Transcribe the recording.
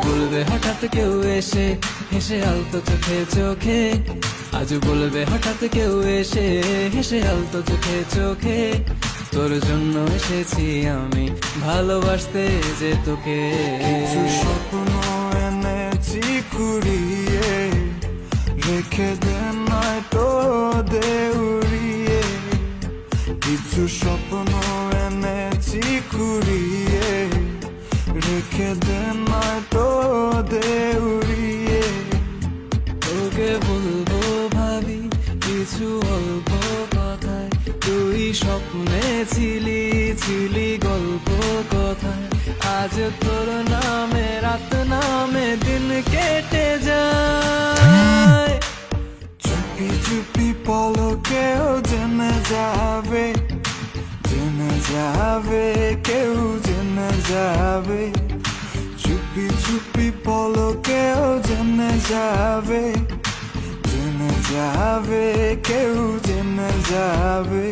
বলবে হঠাৎ কেউ এসে হেসে আলতো চোখে চোখে, আজ বলবে হঠাৎ কেউ এসে হেসে আলতো চোখে চোখে, তোর জন্য এসেছি আমি ভালোবাসতে যে তোকে। কিছু স্বপ্ন এনেছি কুড়িয়ে, রেখে দে নয়তো দে উড়িয়ে। কিছু স্বপ্ন এনেছি কুড়িয়ে, রেখে দে নয়তো দে উড়িয়ে। তোকে বলবো ভাবি কিছু অল্প কথায়, তুই স্বপ্নে ছিলি ছিলি গল্প কথায়, আজ তোর নামে রাত নামে দিন কেটে যায়। চুপি চুপি পলকেও জেনে যাবে, জেনে যাবে, কেউ জেনে যাবে। চুপি চুপি পলকেও জেনে যাবে, জেনে যাবে, কেউ জেনে যাবে।